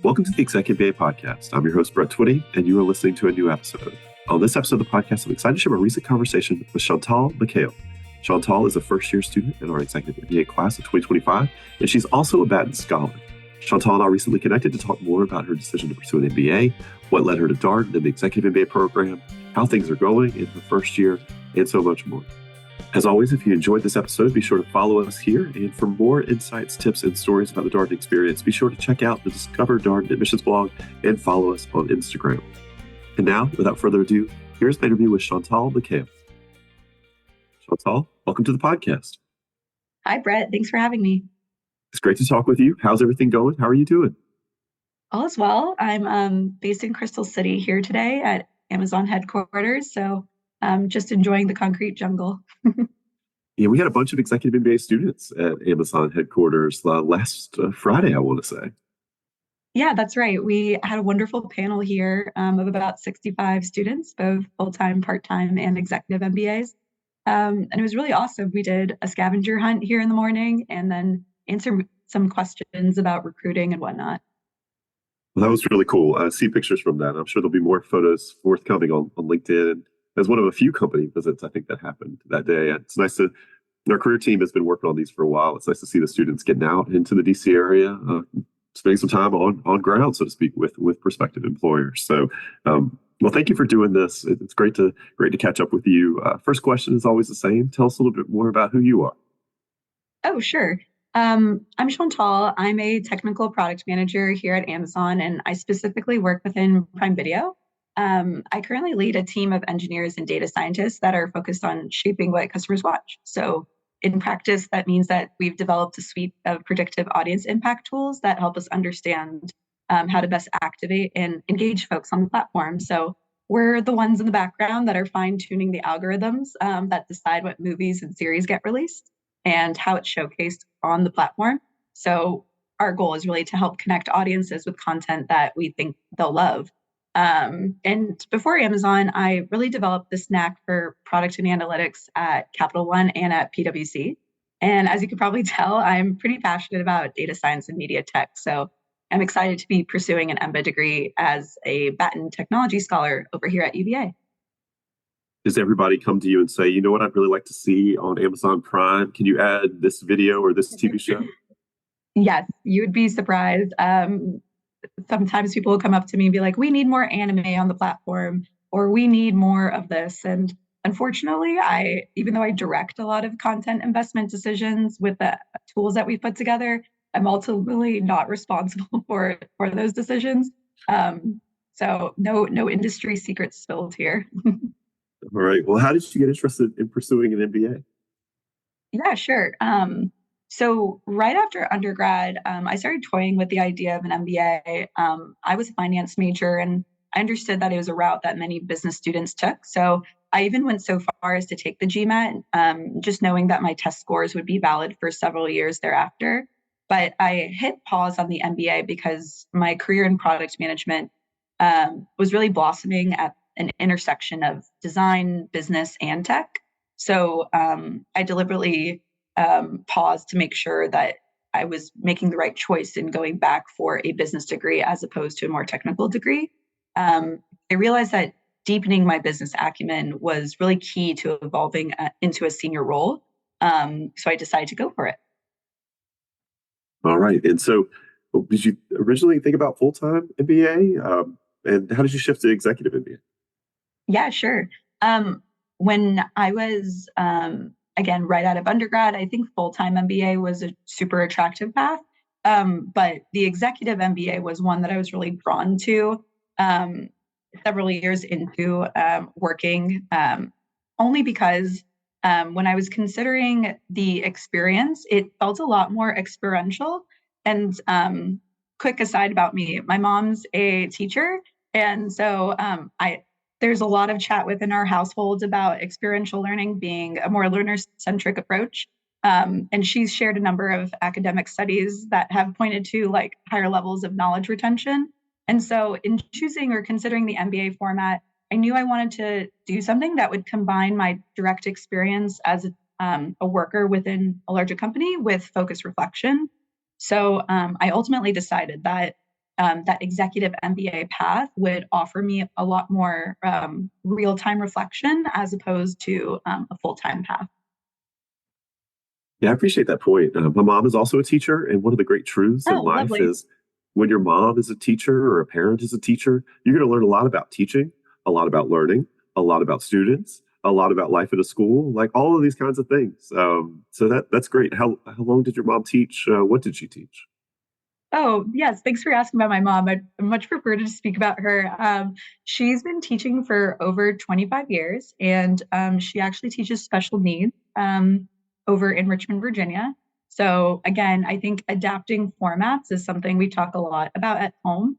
Welcome to the ExecMBA podcast. I'm your host, Brett Twitty, and you are listening to a new episode. On this episode of the podcast, I'm excited to share a recent conversation with Chantal Mekhail. Chantal is a first-year student in our Executive MBA class of 2025, and she's also a Batten Scholar. Chantal and I recently connected to talk more about her decision to pursue an MBA, what led her to Darden and the Executive MBA program, how things are going in her first year, and so much more. As always, if you enjoyed this episode, be sure to follow us here. And for more insights, tips, and stories about the Darden experience, be sure to check out the Discover Darden Admissions blog and follow us on Instagram. And now, without further ado, here's my interview with Chantal Mekhail. Chantal, welcome to the podcast. Hi, Brett. Thanks for having me. It's great to talk with you. How's everything going? How are you doing? All is well. I'm based in Crystal City here today at Amazon headquarters, so I'm just enjoying the concrete jungle. Yeah, we had a bunch of Executive MBA students at Amazon headquarters last Friday, I want to say. Yeah, that's right. We had a wonderful panel here of about 65 students, both full-time, part-time, and executive MBAs. And it was really awesome. We did a scavenger hunt here in the morning and then answered some questions about recruiting and whatnot. Well, that was really cool. I see pictures from that. I'm sure there'll be more photos forthcoming on LinkedIn. As one of a few company visits, I think that happened that day. It's nice to, our career team has been working on these for a while. It's nice to see the students getting out into the DC area, spending some time on ground, so to speak, with prospective employers. So, well, thank you for doing this. It's great to catch up with you. First question is always the same. Tell us a little bit more about who you are. Oh, sure. I'm Chantal. I'm a technical product manager here at Amazon, and I specifically work within Prime Video. I currently lead a team of engineers and data scientists that are focused on shaping what customers watch. So in practice, that means that we've developed a suite of predictive audience impact tools that help us understand how to best activate and engage folks on the platform. So we're the ones in the background that are fine-tuning the algorithms that decide what movies and series get released and how it's showcased on the platform. So our goal is really to help connect audiences with content that we think they'll love. And before Amazon, I really developed this knack for product and analytics at Capital One and at PwC. And as you can probably tell, I'm pretty passionate about data science and media tech. So I'm excited to be pursuing an MBA degree as a Batten technology scholar over here at UVA. Does everybody come to you and say, you know what I'd really like to see on Amazon Prime? Can you add this video or this TV show? Yes, you would be surprised. Sometimes people will come up to me and be like, we need more anime on the platform, or we need more of this. And unfortunately, even though I direct a lot of content investment decisions with the tools that we put together, I'm ultimately not responsible for those decisions. So no industry secrets spilled here. All right. Well, how did you get interested in pursuing an MBA? Yeah, sure. So right after undergrad, I started toying with the idea of an MBA. I was a finance major, and I understood that it was a route that many business students took. So I even went so far as to take the GMAT, just knowing that my test scores would be valid for several years thereafter. But I hit pause on the MBA because my career in product management was really blossoming at an intersection of design, business, and tech. So I deliberately pause to make sure that I was making the right choice in going back for a business degree as opposed to a more technical degree. I realized that deepening my business acumen was really key to evolving into a senior role. So I decided to go for it. All right. And so did you originally think about full-time MBA? And how did you shift to executive MBA? Yeah, sure. When I was again, right out of undergrad, I think full-time MBA was a super attractive path. But the executive MBA was one that I was really drawn to several years into working, only because when I was considering the experience, it felt a lot more experiential. And quick aside about me, my mom's a teacher. And so there's a lot of chat within our households about experiential learning being a more learner-centric approach. And she's shared a number of academic studies that have pointed to like higher levels of knowledge retention. And so in choosing or considering the MBA format, I knew I wanted to do something that would combine my direct experience as a worker within a larger company with focused reflection. So I ultimately decided that that executive MBA path would offer me a lot more real-time reflection as opposed to a full-time path. Yeah, I appreciate that point. My mom is also a teacher, and one of the great truths in Oh, life lovely. is when your mom is a teacher or a parent is a teacher, you're going to learn a lot about teaching, a lot about learning, a lot about students, a lot about life at a school, like all of these kinds of things. So that's great. How long did your mom teach? What did she teach? Oh, yes. Thanks for asking about my mom. I'd much prefer to speak about her. She's been teaching for over 25 years, and she actually teaches special needs over in Richmond, Virginia. So, again, I think adapting formats is something we talk a lot about at home,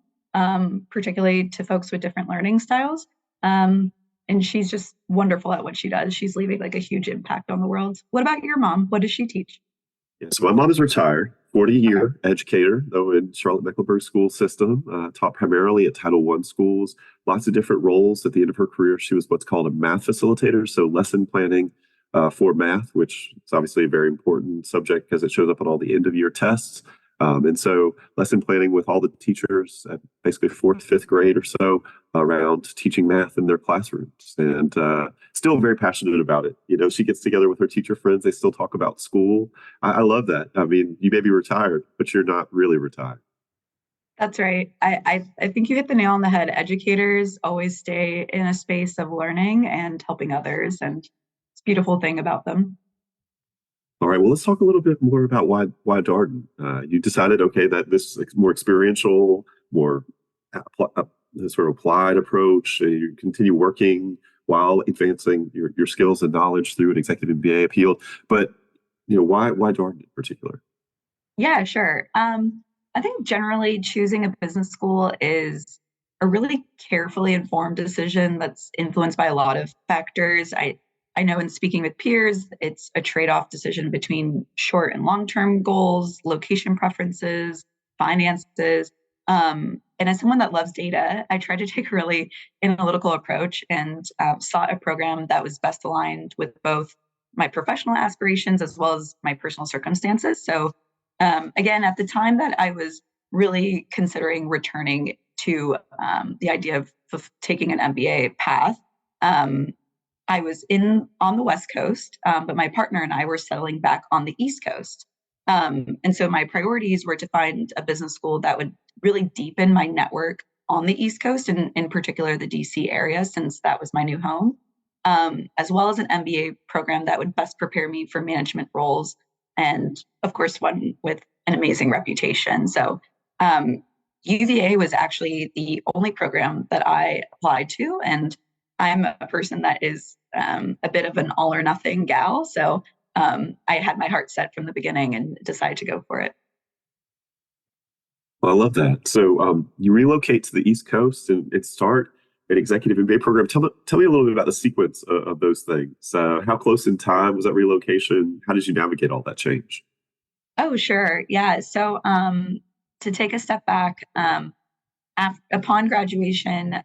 particularly to folks with different learning styles. Um, and she's just wonderful at what she does. She's leaving like a huge impact on the world. What about your mom? What does she teach? Yeah, so my mom is retired, 40 Okay. year educator, though in Charlotte Mecklenburg school system, taught primarily at Title I schools, lots of different roles. At the end of her career, she was what's called a math facilitator, so lesson planning for math, which is obviously a very important subject because it shows up on all the end of year tests. And so lesson planning with all the teachers at basically fourth, fifth grade or so around teaching math in their classrooms, and still very passionate about it. You know, she gets together with her teacher friends. They still talk about school. I love that. I mean, you may be retired, but you're not really retired. That's right. I think you hit the nail on the head. Educators always stay in a space of learning and helping others, and it's a beautiful thing about them. All right. Well, let's talk a little bit more about why Darden. You decided, okay, that this more experiential, more sort of applied approach. You continue working while advancing your skills and knowledge through an executive MBA appeal. But why Darden in particular? Yeah, sure. I think generally choosing a business school is a really carefully informed decision that's influenced by a lot of factors. I know in speaking with peers, it's a trade-off decision between short and long-term goals, location preferences, finances. And as someone that loves data, I tried to take a really analytical approach and sought a program that was best aligned with both my professional aspirations as well as my personal circumstances. So again, at the time that I was really considering returning to the idea of taking an MBA path, um, I was in on the West Coast, but my partner and I were settling back on the East Coast. And so my priorities were to find a business school that would really deepen my network on the East Coast, and in particular the DC area, since that was my new home, as well as an MBA program that would best prepare me for management roles, and of course, one with an amazing reputation. So UVA was actually the only program that I applied to, and I'm a person that is a bit of an all or nothing gal. So I had my heart set from the beginning and decided to go for it. Well, I love that. So you relocate to the East Coast and start an executive MBA program. Tell me a little bit about the sequence of those things. How close in time was that relocation? How did you navigate all that change? Oh, sure. Yeah. So to take a step back, upon graduation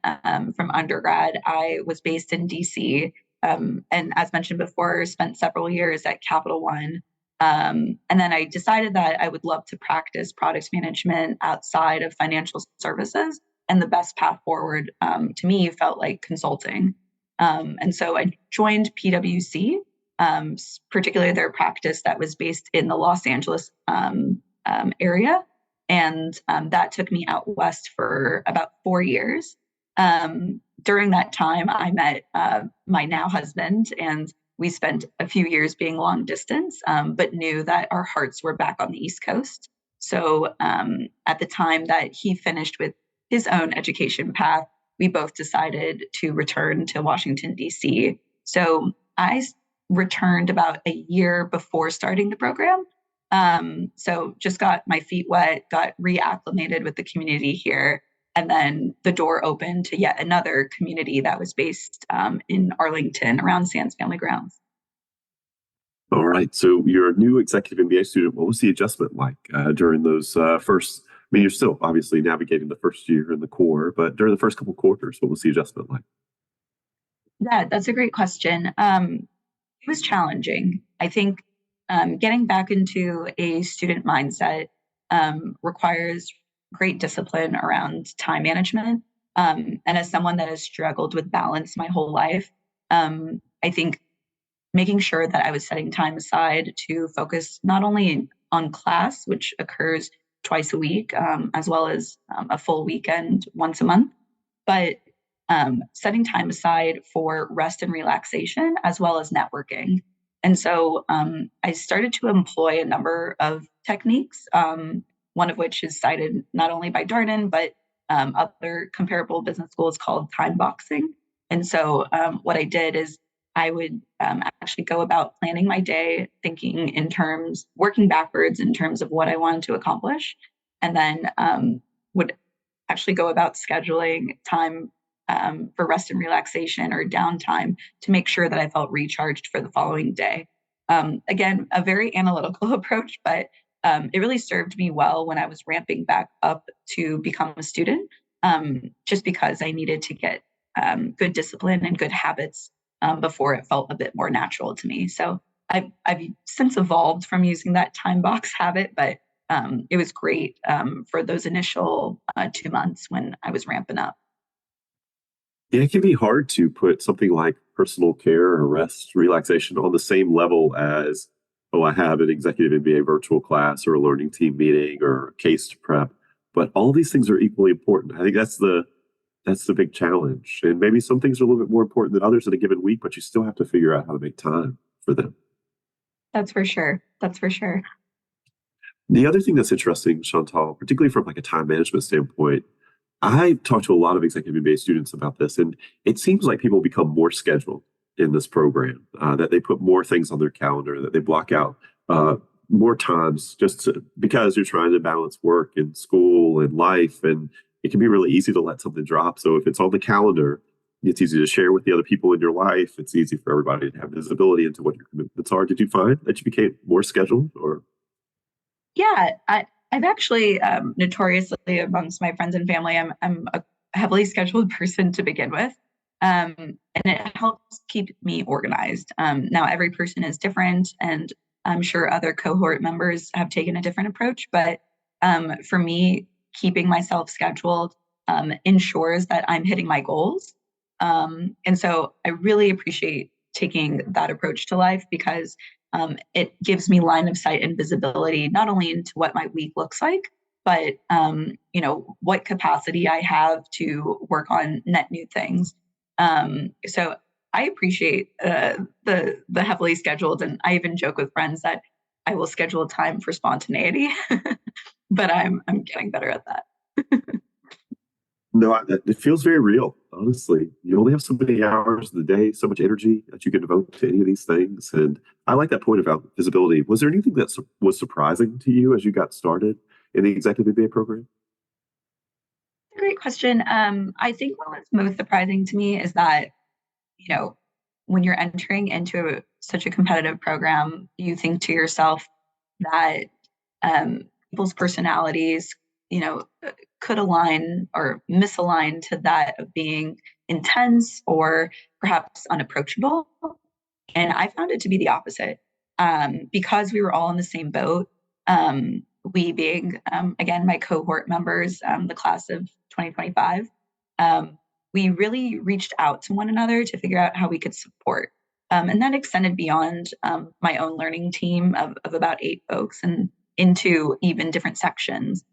from undergrad, I was based in DC. And as mentioned before, spent several years at Capital One. And then I decided that I would love to practice product management outside of financial services. And the best path forward to me felt like consulting. And so I joined PwC, particularly their practice that was based in the Los Angeles area. And that took me out west for about 4 years. During that time, I met my now husband, and we spent a few years being long distance, but knew that our hearts were back on the East Coast. So at the time that he finished with his own education path, we both decided to return to Washington, D.C. So I returned about a year before starting the program. So just got my feet wet, got reacclimated with the community here, and then the door opened to yet another community that was based in Arlington around Sands Family Grounds. All right. So you're a new executive MBA student. What was the adjustment like during those first? I mean, you're still obviously navigating the first year in the core, but during the first couple quarters, what was the adjustment like? Yeah, that's a great question. It was challenging. I think getting back into a student mindset requires great discipline around time management. And as someone that has struggled with balance my whole life, I think making sure that I was setting time aside to focus not only on class, which occurs twice a week, as well as a full weekend once a month, but setting time aside for rest and relaxation, as well as networking. And so I started to employ a number of techniques, one of which is cited not only by Darden, but other comparable business schools called time boxing. And so what I did is I would actually go about planning my day, thinking in terms, working backwards in terms of what I wanted to accomplish, and then would actually go about scheduling time for rest and relaxation or downtime to make sure that I felt recharged for the following day. Again, a very analytical approach, but it really served me well when I was ramping back up to become a student, just because I needed to get good discipline and good habits before it felt a bit more natural to me. So I've since evolved from using that time box habit, but it was great for those initial 2 months when I was ramping up. Yeah, it can be hard to put something like personal care or rest, relaxation on the same level as, oh, I have an executive MBA virtual class or a learning team meeting or a case to prep. But all these things are equally important. I think that's the big challenge. And maybe some things are a little bit more important than others in a given week, but you still have to figure out how to make time for them. That's for sure. That's for sure. The other thing that's interesting, Chantal, particularly from like a time management standpoint, I talked to a lot of executive MBA students about this, and it seems like people become more scheduled in this program, that they put more things on their calendar, that they block out more times because you're trying to balance work and school and life. And it can be really easy to let something drop. So if it's on the calendar, it's easy to share with the other people in your life. It's easy for everybody to have visibility into what your commitments are. Did you find that you became more scheduled or? Yeah, I've actually notoriously amongst my friends and family, I'm a heavily scheduled person to begin with, and it helps keep me organized. Now every person is different, and I'm sure other cohort members have taken a different approach. But for me, keeping myself scheduled ensures that I'm hitting my goals, and so I really appreciate taking that approach to life because it gives me line of sight and visibility, not only into what my week looks like, but what capacity I have to work on net new things. So I appreciate the heavily scheduled, and I even joke with friends that I will schedule time for spontaneity, but I'm getting better at that. No, it feels very real, honestly. You only have so many hours in the day, so much energy that you can devote to any of these things. And I like that point about visibility. Was there anything that was surprising to you as you got started in the executive MBA program? Great question. I think what was most surprising to me is that, when you're entering into such a competitive program, you think to yourself that people's personalities, you know, could align or misalign to that of being intense or perhaps unapproachable. And I found it to be the opposite. Because we were all in the same boat, we being, again, my cohort members, the class of 2025, we really reached out to one another to figure out how we could support. And that extended beyond my own learning team of about 8 folks and into even different sections.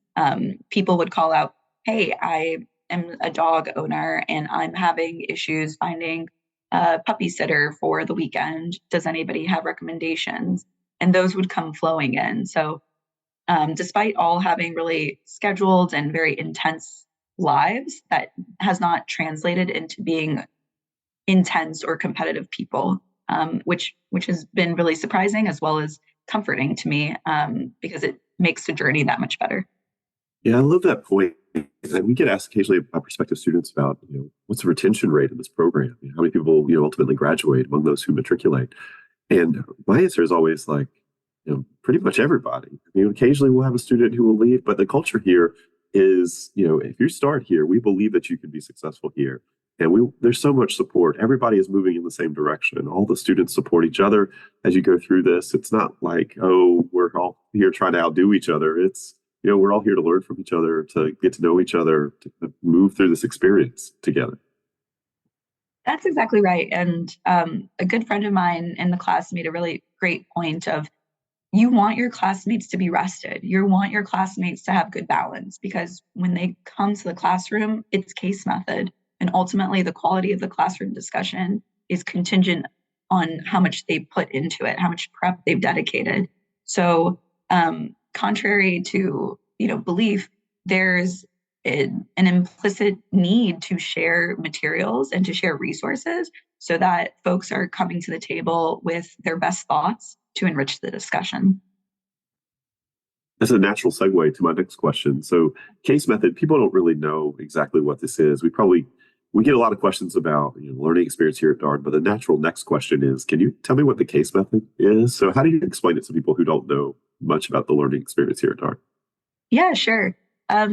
People would call out, hey, I am a dog owner and I'm having issues finding a puppy sitter for the weekend. Does anybody have recommendations? And those would come flowing in. So, despite all having really scheduled and very intense lives, that has not translated into being intense or competitive people, which has been really surprising as well as comforting to me, because it makes the journey that much better. Yeah, I love that point. And we get asked occasionally by prospective students about, what's the retention rate in this program? How many people, ultimately graduate among those who matriculate? And my answer is always like, pretty much everybody. I mean, occasionally we'll have a student who will leave, but the culture here is, if you start here, we believe that you can be successful here. And there's so much support. Everybody is moving in the same direction. All the students support each other as you go through this. It's not like, oh, we're all here trying to outdo each other. It's we're all here to learn from each other, to get to know each other, to move through this experience together. That's exactly right. And a good friend of mine in the class made a really great point of you want your classmates to be rested. You want your classmates to have good balance because when they come to the classroom, it's case method. And ultimately, the quality of the classroom discussion is contingent on how much they put into it, how much prep they've dedicated. So, contrary to belief, there's an implicit need to share materials and to share resources so that folks are coming to the table with their best thoughts to enrich the discussion. That's a natural segue to my next question. So, case method, people don't really know exactly what this is. We get a lot of questions about learning experience here at Darn, but the natural next question is, can you tell me what the case method is? So, how do you explain it to people who don't know much about the learning experience here at Darn? Yeah, sure.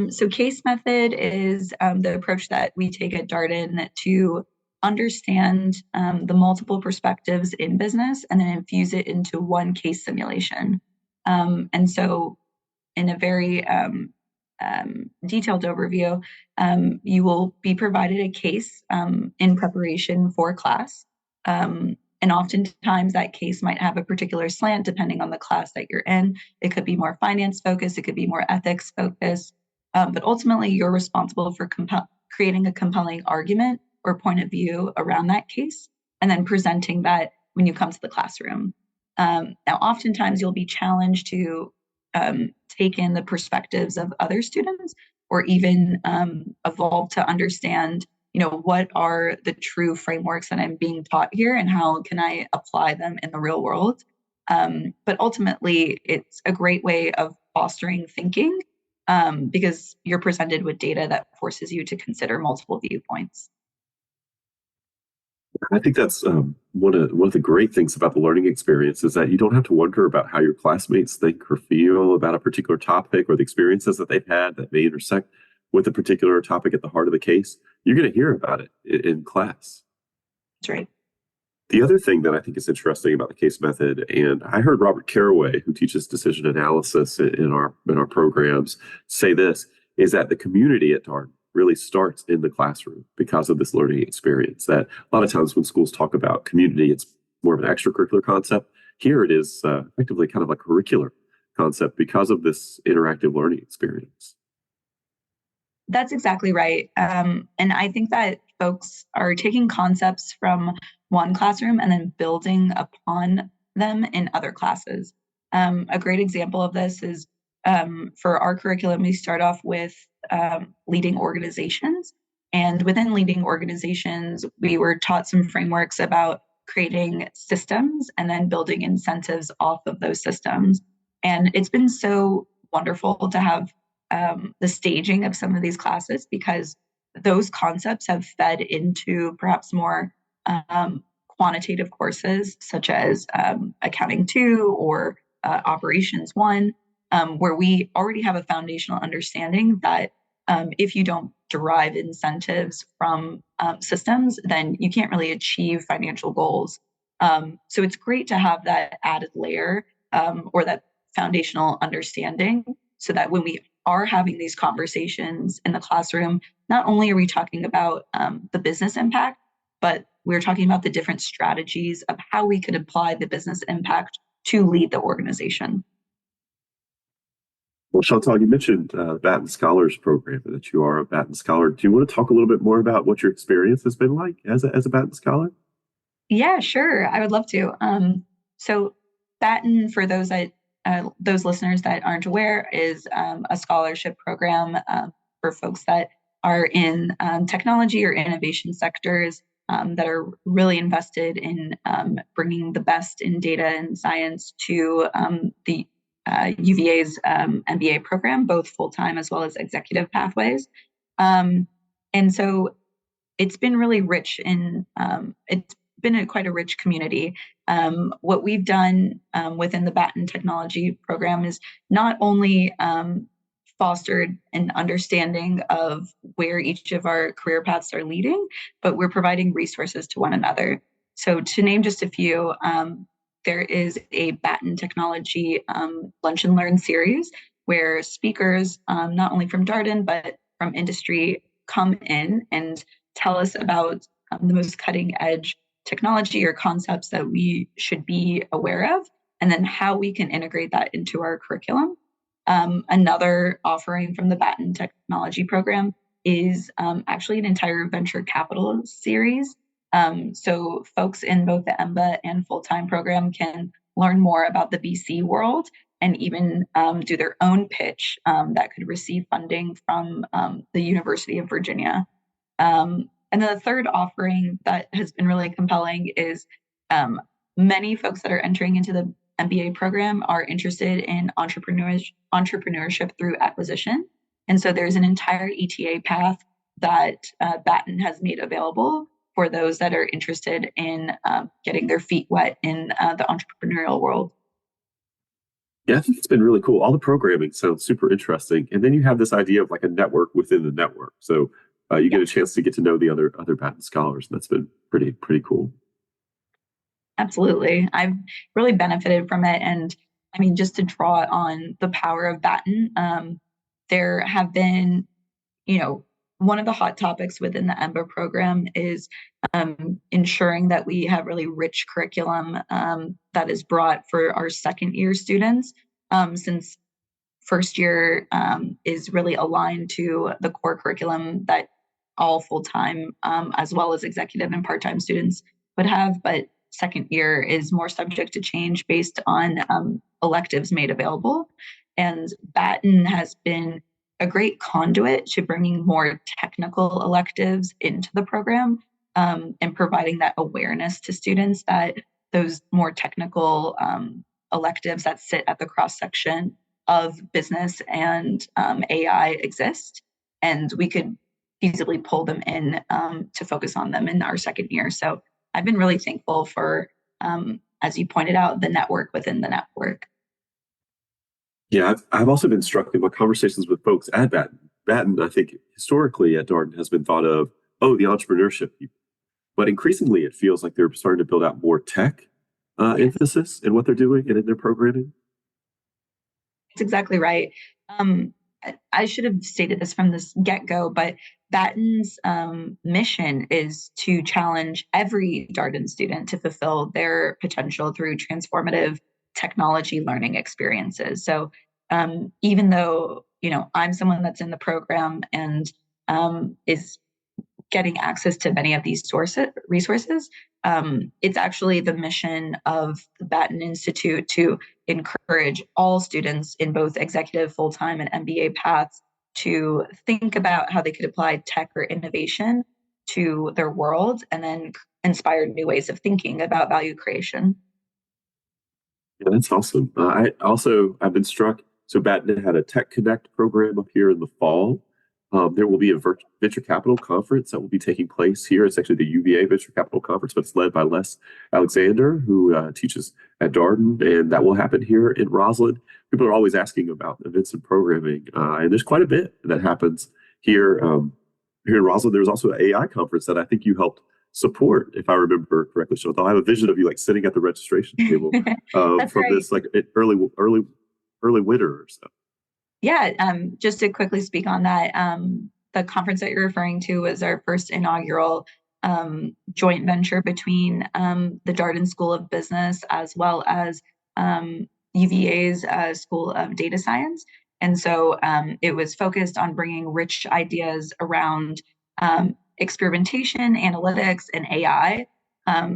So case method is the approach that we take at Darden to understand the multiple perspectives in business and then infuse it into one case simulation. And so in a very detailed overview, you will be provided a case in preparation for class. And oftentimes that case might have a particular slant depending on the class that you're in. It could be more finance focused, it could be more ethics focused. But ultimately, you're responsible for creating a compelling argument or point of view around that case and then presenting that when you come to the classroom. Now, oftentimes you'll be challenged to take in the perspectives of other students or even evolve to understand what are the true frameworks that I'm being taught here and how can I apply them in the real world. But ultimately, it's a great way of fostering thinking because you're presented with data that forces you to consider multiple viewpoints. I think that's one of the great things about the learning experience is that you don't have to wonder about how your classmates think or feel about a particular topic or the experiences that they've had that may intersect with a particular topic at the heart of the case. You're going to hear about it in class. That's right. The other thing that I think is interesting about the case method, and I heard Robert Caraway, who teaches decision analysis in our programs, say this, is that the community at Darden really starts in the classroom because of this learning experience. That a lot of times when schools talk about community, it's more of an extracurricular concept. Here it is effectively kind of a curricular concept because of this interactive learning experience. That's exactly right. And I think that folks are taking concepts from one classroom and then building upon them in other classes. A great example of this is for our curriculum, we start off with leading organizations. And within leading organizations, we were taught some frameworks about creating systems and then building incentives off of those systems. And it's been so wonderful to have the staging of some of these classes because those concepts have fed into perhaps more quantitative courses such as Accounting 2 or Operations 1, where we already have a foundational understanding that if you don't derive incentives from systems, then you can't really achieve financial goals. So it's great to have that added layer or that foundational understanding so that when we are having these conversations in the classroom, not only are we talking about the business impact, but we're talking about the different strategies of how we could apply the business impact to lead the organization. Well, Chantal, you mentioned the Batten Scholars Program, that you are a Batten Scholar. Do you want to talk a little bit more about what your experience has been like as a Batten Scholar? Yeah, sure. I would love to. So Batten, for those listeners that aren't aware, is a scholarship program for folks that are in technology or innovation sectors that are really invested in bringing the best in data and science to the UVA's MBA program, both full-time as well as executive pathways. And so it's been really rich in it's been quite a rich community. What we've done within the Batten Technology program is not only fostered an understanding of where each of our career paths are leading, but we're providing resources to one another. So to name just a few, there is a Batten Technology Lunch and Learn series where speakers, not only from Darden, but from industry, come in and tell us about the most cutting edge technology or concepts that we should be aware of, and then how we can integrate that into our curriculum. Another offering from the Batten Technology Program is actually an entire venture capital series. So folks in both the MBA and full-time program can learn more about the VC world and even do their own pitch that could receive funding from the University of Virginia. And then the third offering that has been really compelling is many folks that are entering into the MBA program are interested in entrepreneurship through acquisition. And so there's an entire ETA path that Batten has made available for those that are interested in getting their feet wet in the entrepreneurial world. Yeah, I think it's been really cool. All the programming sounds super interesting. And then you have this idea of like a network within the network. So you get a chance to get to know the other Batten scholars. That's been pretty cool. Absolutely. I've really benefited from it. And I mean, just to draw on the power of Batten, there have been, one of the hot topics within the EMBA program is ensuring that we have really rich curriculum that is brought for our second year students, since first year is really aligned to the core curriculum that all full-time as well as executive and part-time students would have, but second year is more subject to change based on electives made available. And Batten has been a great conduit to bringing more technical electives into the program and providing that awareness to students that those more technical electives that sit at the cross section of business and AI exist. And we could feasibly pull them in to focus on them in our second year. So I've been really thankful for, as you pointed out, the network within the network. Yeah, I've also been struck in my conversations with folks at Batten. Batten, I think historically at Darden has been thought of, oh, the entrepreneurship people. But increasingly, it feels like they're starting to build out more tech emphasis in what they're doing and in their programming. That's exactly right. I should have stated this from the get-go, but Batten's mission is to challenge every Darden student to fulfill their potential through transformative technology learning experiences. So even though, I'm someone that's in the program and is getting access to many of these resources, it's actually the mission of the Batten Institute to encourage all students in both executive, full-time, and MBA paths to think about how they could apply tech or innovation to their world and then inspire new ways of thinking about value creation. Yeah, that's awesome. I've been struck. So Batten had a Tech Connect program up here in the fall. There will be a venture capital conference that will be taking place here. It's actually the UVA Venture Capital Conference, but it's led by Les Alexander, who teaches at Darden, and that will happen here in Roslyn. People are always asking about events and programming, and there's quite a bit that happens here. Here in Roslyn, there's also an AI conference that I think you helped support, if I remember correctly. So I have a vision of you like sitting at the registration table from right. This like early winter or so. Yeah, just to quickly speak on that, the conference that you're referring to was our first inaugural joint venture between the Darden School of Business as well as UVA's School of Data Science. And so it was focused on bringing rich ideas around experimentation, analytics, and AI.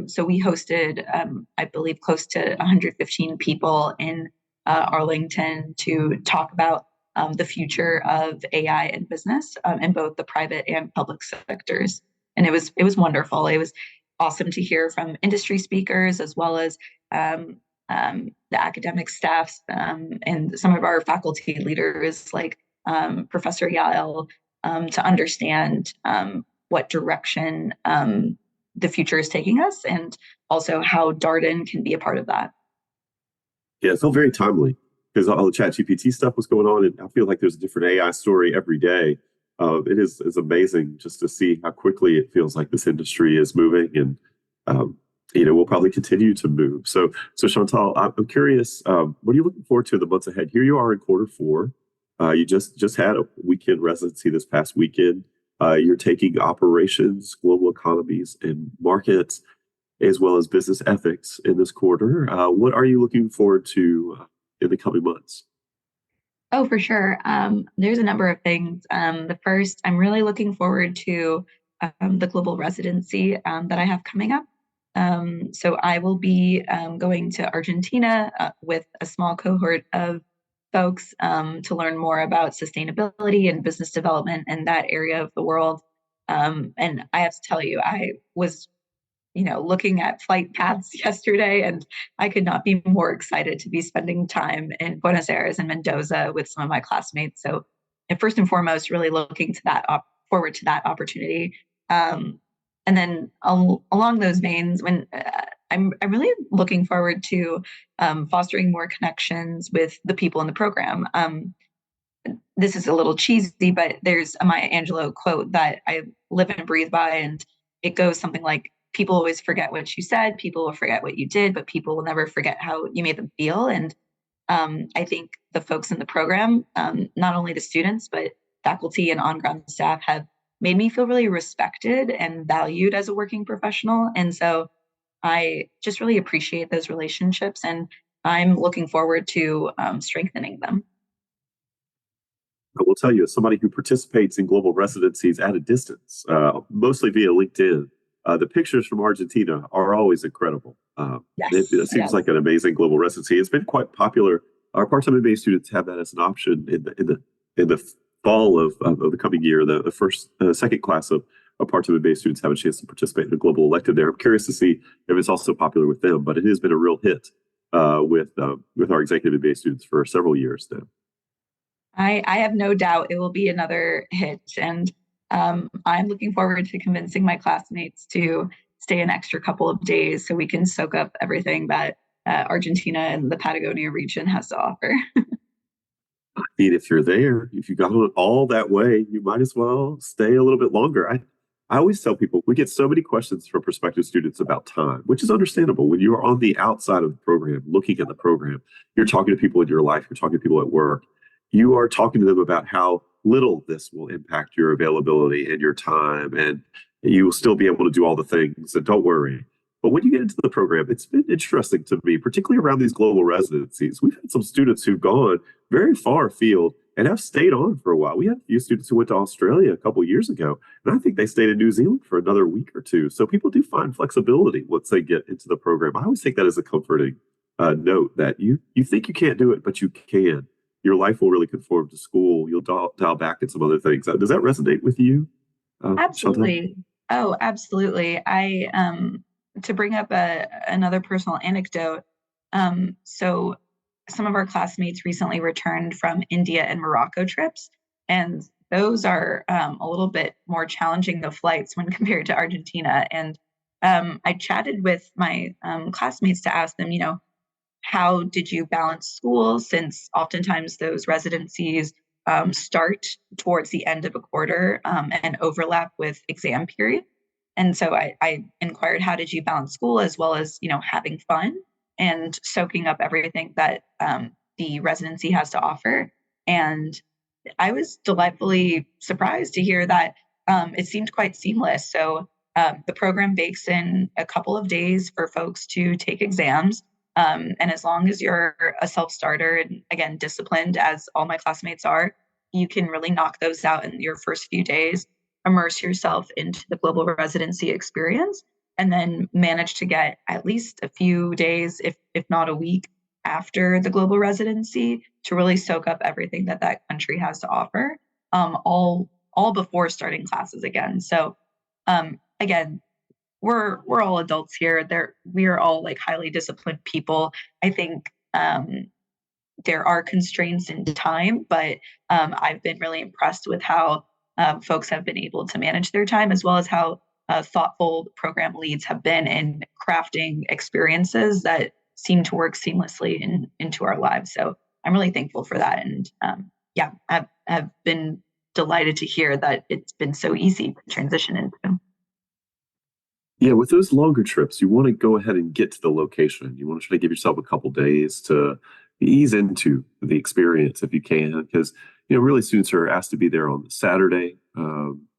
So we hosted, I believe, close to 115 people in Arlington to talk about the future of AI and business in both the private and public sectors. And it was wonderful. It was awesome to hear from industry speakers as well as the academic staffs and some of our faculty leaders like Professor Yael to understand what direction the future is taking us and also how Darden can be a part of that. Yeah, it felt very timely because all the ChatGPT stuff was going on, and I feel like there's a different AI story every day. It is amazing just to see how quickly it feels like this industry is moving, and We'll probably continue to move. So Chantal, I'm curious, what are you looking forward to in the months ahead? Here you are in quarter four. You just had a weekend residency this past weekend. You're taking operations, global economies, and markets, as well as business ethics in this quarter. What are you looking forward to in the coming months? Oh, for sure. There's a number of things. The first, I'm really looking forward to the global residency that I have coming up. So I will be going to Argentina with a small cohort of folks to learn more about sustainability and business development in that area of the world. And I have to tell you, I was looking at flight paths yesterday, and I could not be more excited to be spending time in Buenos Aires and Mendoza with some of my classmates. So, and first and foremost, really looking to forward to that opportunity. And then along those veins, when I'm really looking forward to fostering more connections with the people in the program. This is a little cheesy, but there's a Maya Angelou quote that I live and breathe by, and it goes something like, people always forget what you said, people will forget what you did, but people will never forget how you made them feel. And I think the folks in the program, not only the students, but faculty and on-ground staff, have made me feel really respected and valued as a working professional. And so I just really appreciate those relationships, and I'm looking forward to strengthening them. I will tell you, as somebody who participates in global residencies at a distance, mostly via LinkedIn, the pictures from Argentina are always incredible. It Yes, seems yes. like an amazing global residency. It's been quite popular. Our part-time MBA students have that as an option in the fall of the coming year. The first second class of part-time MBA students have a chance to participate in a global elective there. I'm curious to see if it's also popular with them, but it has been a real hit with our executive MBA students for several years now. I have no doubt it will be another hit. And I'm looking forward to convincing my classmates to stay an extra couple of days so we can soak up everything that Argentina and the Patagonia region has to offer. I mean, if you're there, if you got it all that way, you might as well stay a little bit longer. I always tell people we get so many questions from prospective students about time, which is understandable. When you're on the outside of the program, looking at the program, you're talking to people in your life, you're talking to people at work, you are talking to them about how little this will impact your availability and your time, and you will still be able to do all the things. And don't worry. But when you get into the program, it's been interesting to me, particularly around these global residencies. We've had some students who've gone very far afield and have stayed on for a while. We had a few students who went to Australia a couple of years ago, and I think they stayed in New Zealand for another week or two. So people do find flexibility once they get into the program. I always take that as a comforting note that you think you can't do it, but you can. Your life will really conform to school. You'll dial back at some other things. Does that resonate with you, Chantal? Absolutely. Oh, absolutely. I To bring up another personal anecdote. So some of our classmates recently returned from India and Morocco trips, and those are a little bit more challenging of flights when compared to Argentina. And I chatted with my classmates to ask them, how did you balance school, since oftentimes those residencies start towards the end of a quarter and overlap with exam period. And so I inquired, how did you balance school as well as, having fun and soaking up everything that the residency has to offer? And I was delightfully surprised to hear that it seemed quite seamless. So the program bakes in a couple of days for folks to take exams. And as long as you're a self-starter and, again, disciplined, as all my classmates are, you can really knock those out in your first few days, immerse yourself into the global residency experience, and then manage to get at least a few days, if not a week, after the global residency to really soak up everything that that country has to offer, all before starting classes again. So again, we're all adults here. We are all like highly disciplined people. I think there are constraints in time, but I've been really impressed with how folks have been able to manage their time, as well as how thoughtful program leads have been in crafting experiences that seem to work seamlessly into our lives. So I'm really thankful for that. And yeah, I've been delighted to hear that it's been so easy to transition into. Yeah, with those longer trips, you want to go ahead and get to the location. You want to try to give yourself a couple days to ease into the experience if you can, because really students are asked to be there on Saturday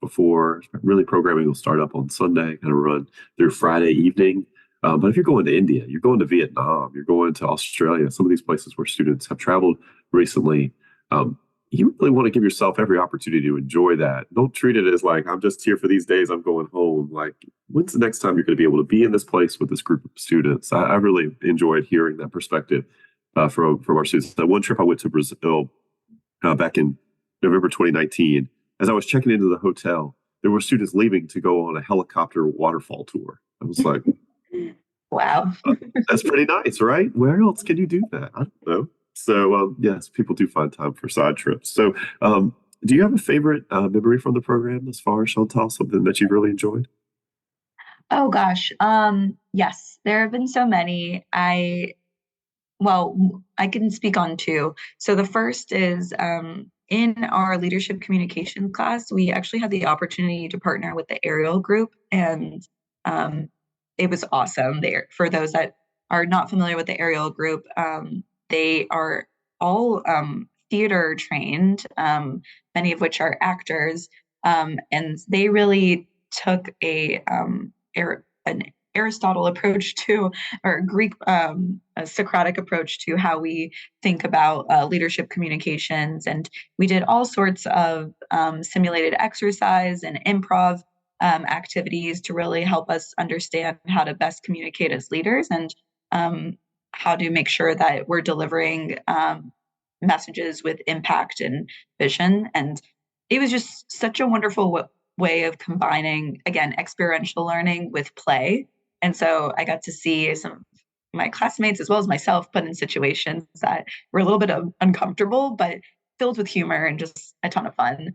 before really programming will start up on Sunday, kind of run through Friday evening. But if you're going to India, you're going to Vietnam, you're going to Australia, some of these places where students have traveled recently, um, you really want to give yourself every opportunity to enjoy that. Don't treat it as like, I'm just here for these days, I'm going home. Like, when's the next time you're going to be able to be in this place with this group of students? I really enjoyed hearing that perspective from our students. That one trip I went to Brazil back in November 2019, as I was checking into the hotel, there were students leaving to go on a helicopter waterfall tour. I was like, Wow. that's pretty nice, right? Where else can you do that? I don't know. So, yes, people do find time for side trips. So, do you have a favorite memory from the program as far as Chantal, something that you really enjoyed? Oh gosh. Yes, there have been so many. I can speak on two. So the first is in our leadership communication class, we actually had the opportunity to partner with the Aerial Group, and um, it was awesome. There, for those that are not familiar with the Aerial Group, they are all theater trained, many of which are actors, and they really took an Aristotle approach to or Greek a Socratic approach to how we think about leadership communications. And we did all sorts of simulated exercise and improv activities to really help us understand how to best communicate as leaders and um, how to make sure that we're delivering messages with impact and vision. And it was just such a wonderful way of combining, again, experiential learning with play. And so I got to see some of my classmates as well as myself put in situations that were a little bit uncomfortable, but filled with humor and just a ton of fun.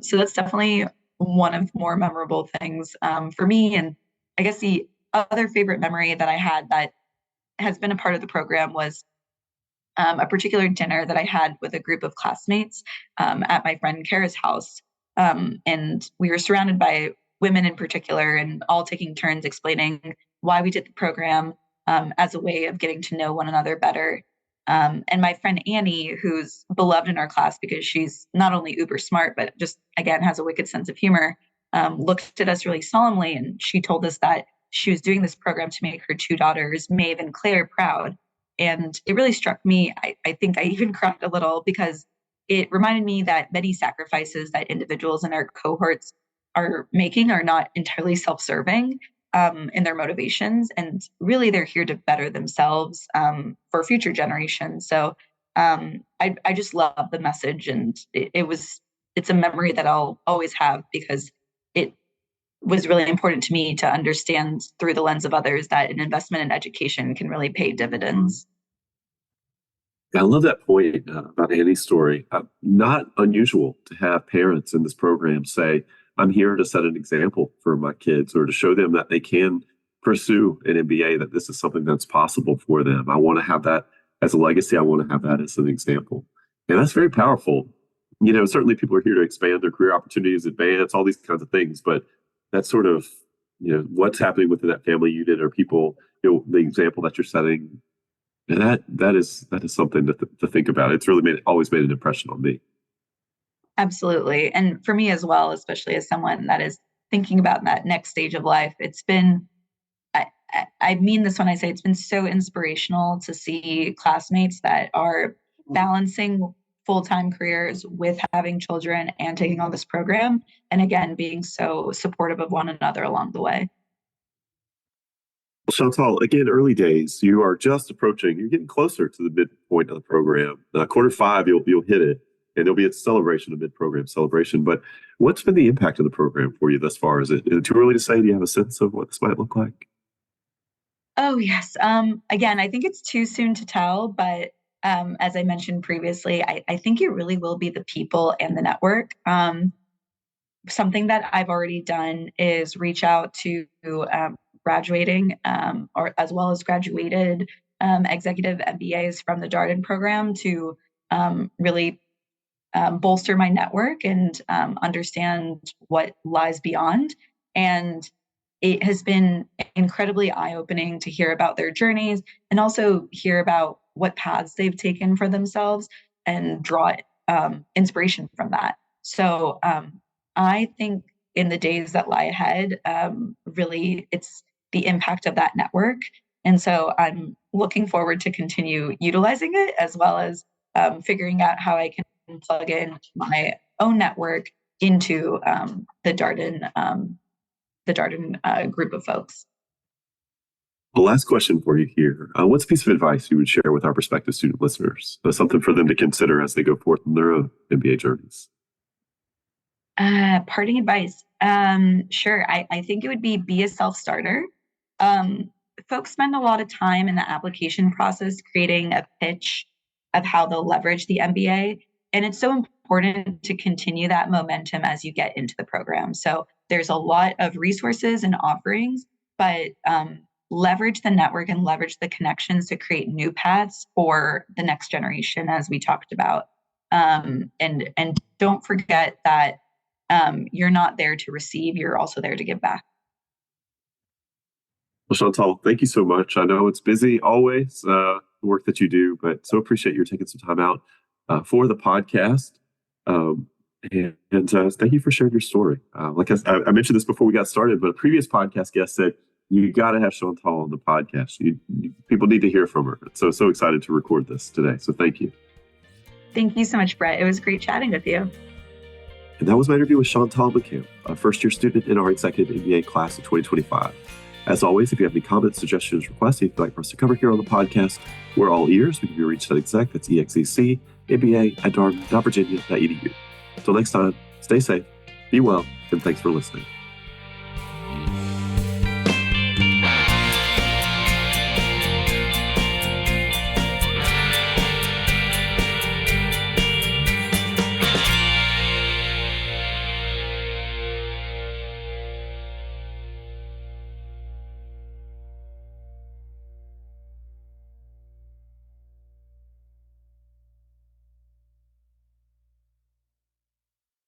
So that's definitely one of the more memorable things for me. And I guess the other favorite memory that I had that has been a part of the program was a particular dinner that I had with a group of classmates at my friend Kara's house. And we were surrounded by women in particular and all taking turns explaining why we did the program as a way of getting to know one another better. And my friend Annie, who's beloved in our class because she's not only uber smart, but just, again, has a wicked sense of humor, looked at us really solemnly. And she told us that she was doing this program to make her two daughters, Maeve and Claire, proud. And it really struck me. I think I even cried a little because it reminded me that many sacrifices that individuals in our cohorts are making are not entirely self serving in their motivations. And really, they're here to better themselves for future generations. So I just love the message. And it's a memory that I'll always have because it was really important to me to understand through the lens of others that an investment in education can really pay dividends. Yeah, I love that point about Annie's story. Not unusual to have parents in this program say, I'm here to set an example for my kids or to show them that they can pursue an MBA, that this is something that's possible for them. I want to have that as a legacy. I want to have that as an example. And that's very powerful. Certainly people are here to expand their career opportunities, advance, all these kinds of things. But that's sort of, what's happening within that family unit or people, the example that you're setting, and that is something to think about. It's really always made an impression on me. Absolutely. And for me as well, especially as someone that is thinking about that next stage of life, it's been, I mean this when I say it's been so inspirational to see classmates that are balancing full-time careers with having children and taking on this program. And again, being so supportive of one another along the way. Well, Chantal, again, early days. You are just approaching. You're getting closer to the midpoint of the program. Quarter five, you'll hit it, and there'll be a celebration, a mid-program celebration. But what's been the impact of the program for you thus far? Is it too early to say? Do you have a sense of what this might look like? Oh, yes. Again, I think it's too soon to tell, but as I mentioned previously, I think it really will be the people and the network. Something that I've already done is reach out to graduating or as well as graduated executive MBAs from the Darden program to really bolster my network and understand what lies beyond. And it has been incredibly eye-opening to hear about their journeys and also hear about what paths they've taken for themselves and draw inspiration from that. So I think in the days that lie ahead, really it's the impact of that network. And so I'm looking forward to continue utilizing it as well as figuring out how I can plug in my own network into the Darden group of folks. The last question for you here. What's a piece of advice you would share with our prospective student listeners? Something for them to consider as they go forth in their own MBA journeys. Parting advice. Sure. I think it would be a self-starter. Folks spend a lot of time in the application process creating a pitch of how they'll leverage the MBA. And it's so important to continue that momentum as you get into the program. So there's a lot of resources and offerings, but leverage the network and leverage the connections to create new paths for the next generation, as we talked about. And don't forget that you're not there to receive, you're also there to give back. Well, Chantal, thank you so much. I know it's busy always, the work that you do, but so appreciate you taking some time out for the podcast. And thank you for sharing your story. Like I mentioned this before we got started, but a previous podcast guest said, you got to have Chantal on the podcast. People need to hear from her. So excited to record this today. So thank you. Thank you so much, Brett. It was great chatting with you. And that was my interview with Chantal Mekhail, a first-year student in our Executive MBA class of 2025. As always, if you have any comments, suggestions, requests you'd like for us to cover here on the podcast, we're all ears. We can be reached at exec, that's ExecMBA @darden.virginia.edu. Until next time, stay safe, be well, and thanks for listening.